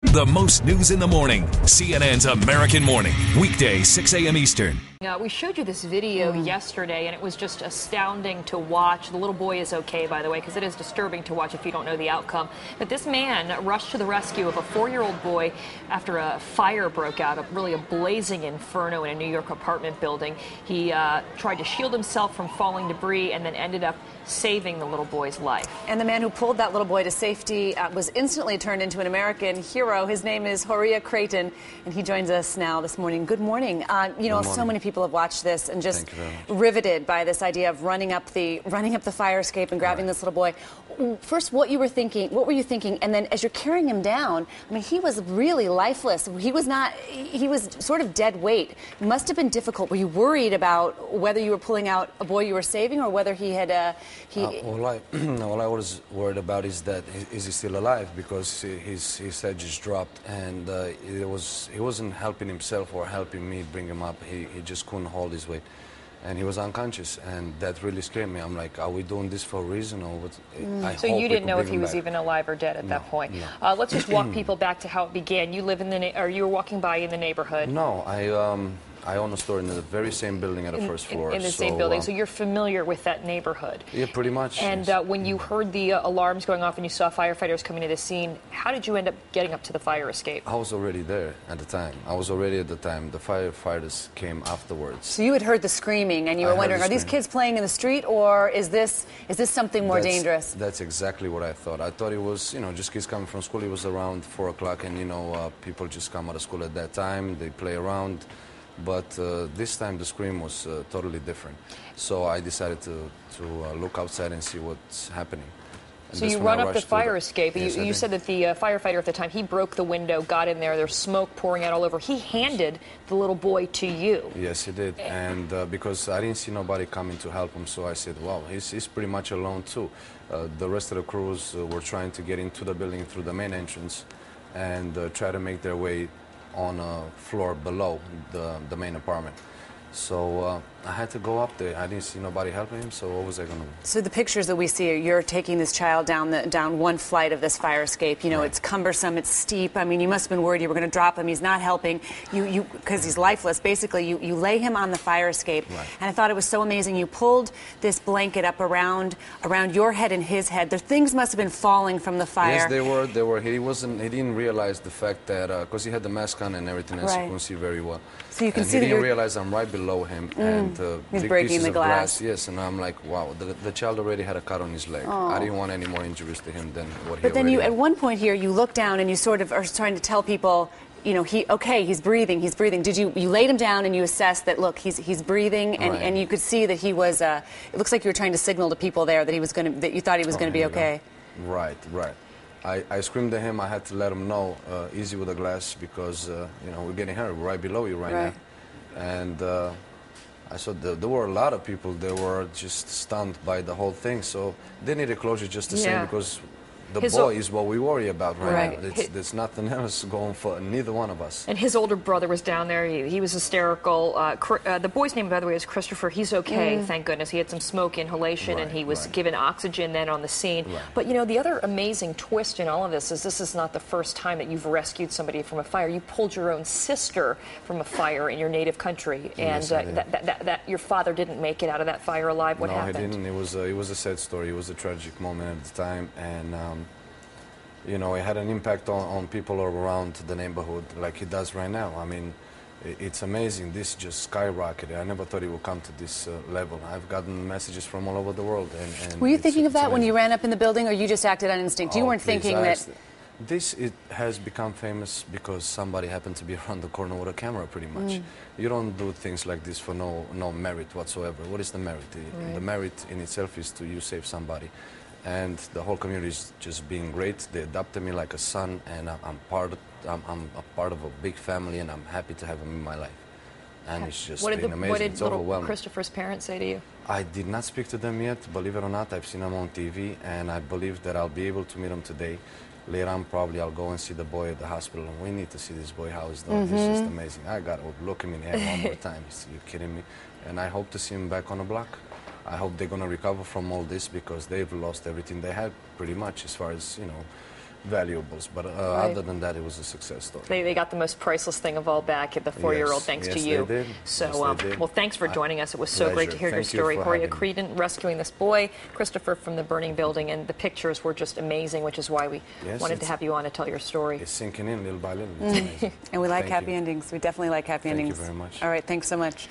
The most news in the morning. CNN's American Morning. Weekday, 6 a.m. Eastern. We showed you this video yesterday, and it was just astounding to watch. The little boy is okay, by the way, because it is disturbing to watch if you don't know the outcome. But this man rushed to the rescue of a 4-year-old boy after a fire broke out, a blazing inferno in a New York apartment building. He tried to shield himself from falling debris and then ended up saving the little boy's life. And the man who pulled that little boy to safety was instantly turned into an American hero. His name is Horia Creighton, and he joins us now this morning. Good morning. Good morning. So many people have watched this and just riveted by this idea of running up the fire escape and grabbing this little boy. First, what were you thinking? And then as you're carrying him down, I mean, he was really lifeless. He was sort of dead weight. It must have been difficult. Were you worried about whether you were pulling out a boy you were saving or whether he had all I was worried about is that is he still alive, because his head just dropped, and he wasn't helping himself or helping me bring him up. He just couldn't hold his weight, and he was unconscious, and that really scared me. I'm like, are we doing this for a reason, or what? So you didn't know if he was even alive or dead at that point. No. Let's just walk people back to how it began. You live or you were walking by in the neighborhood? No, I own a store in the very same building at the first floor. In the same building, so you're familiar with that neighborhood. Yeah, pretty much. And yes. When you heard the alarms going off and you saw firefighters coming to the scene, how did you end up getting up to the fire escape? I was already there at the time. The firefighters came afterwards. So you had heard the screaming, and you were wondering, are these kids playing in the street, or is this something more dangerous? That's exactly what I thought. I thought it was, just kids coming from school. It was around 4 o'clock, and, people just come out of school at that time. They play around. But this time the scream was totally different. So I decided to look outside and see what's happening. And so you run up the fire escape. Yes, you said that the firefighter at the time, he broke the window, got in there, there's smoke pouring out all over. He handed the little boy to you. Yes, he did. And because I didn't see nobody coming to help him, so I said, wow, he's pretty much alone too. The rest of the crews were trying to get into the building through the main entrance and try to make their way on a floor below the main apartment. So I had to go up there. I didn't see nobody helping him, so what was I going to do? So the pictures that we see, you're taking this child down one flight of this fire escape. Right. It's cumbersome, it's steep. I mean, you must have been worried you were going to drop him. He's not helping you because he's lifeless. Basically, you lay him on the fire escape. Right. And I thought it was so amazing. You pulled this blanket up around your head and his head. The things must have been falling from the fire. Yes, they were. He didn't realize the fact that, because he had the mask on and everything, as you can see very well. So you can see he didn't realize I'm right below him, and he's big breaking pieces the of glass. Yes, and I'm like, wow, the child already had a cut on his leg. I didn't want any more injuries to him than what he But then already at had. one point here, you look down and you sort of are trying to tell people, he's breathing. Did you laid him down and you assessed that, look, he's breathing, and you could see that he was, it looks like you were trying to signal to people there that you thought he was going to be okay. Right. I screamed at him. I had to let him know, easy with the glass, because, we're getting hurt. We're right below you right now. And I saw there were a lot of people. They were just stunned by the whole thing. So they needed closure just the same, because the boy is what we worry about right now. There's nothing else going for neither one of us. And his older brother was down there. He was hysterical. The boy's name, by the way, is Christopher. He's okay, thank goodness. He had some smoke inhalation, and he was given oxygen then on the scene. But, the other amazing twist in all of this is not the first time that you've rescued somebody from a fire. You pulled your own sister from a fire in your native country, and that your father didn't make it out of that fire alive. What happened? No, he didn't. It was a sad story. It was a tragic moment at the time, and it had an impact on people around the neighborhood like it does right now. I mean, it's amazing. This just skyrocketed. I never thought it would come to this level. I've gotten messages from all over the world. And were you thinking of that when you ran up in the building, or you just acted on instinct? You weren't thinking that... It has become famous because somebody happened to be around the corner with a camera, pretty much. You don't do things like this for no merit whatsoever. What is the merit? The merit in itself is you save somebody. And the whole community is just being great. They adopted me like a son, and I'm a part of a big family, and I'm happy to have him in my life. And it's just been amazing. What did it's little overwhelming. Christopher's parents say to you? I did not speak to them yet, believe it or not. I've seen them on TV, and I believe that I'll be able to meet them today. Later on, probably I'll go and see the boy at the hospital, and we need to see this boy how he's doing. This is just amazing. I got to look him in the head one more time. You're kidding me? And I hope to see him back on the block. I hope they're going to recover from all this, because they've lost everything they had, pretty much, as far as, valuables. But other than that, it was a success story. They got the most priceless thing of all back at the 4-year-old, thanks to you. They did. So, well, thanks for joining us. It was so Pleasure. great to hear your Thank you story. for Horia having me. Creedon rescuing this boy, Christopher, from the burning building, and the pictures were just amazing, which is why we wanted to have you on to tell your story. It's sinking in little by little. It's amazing. And we like happy endings. We definitely like happy endings. Thank you very much. All right, thanks so much.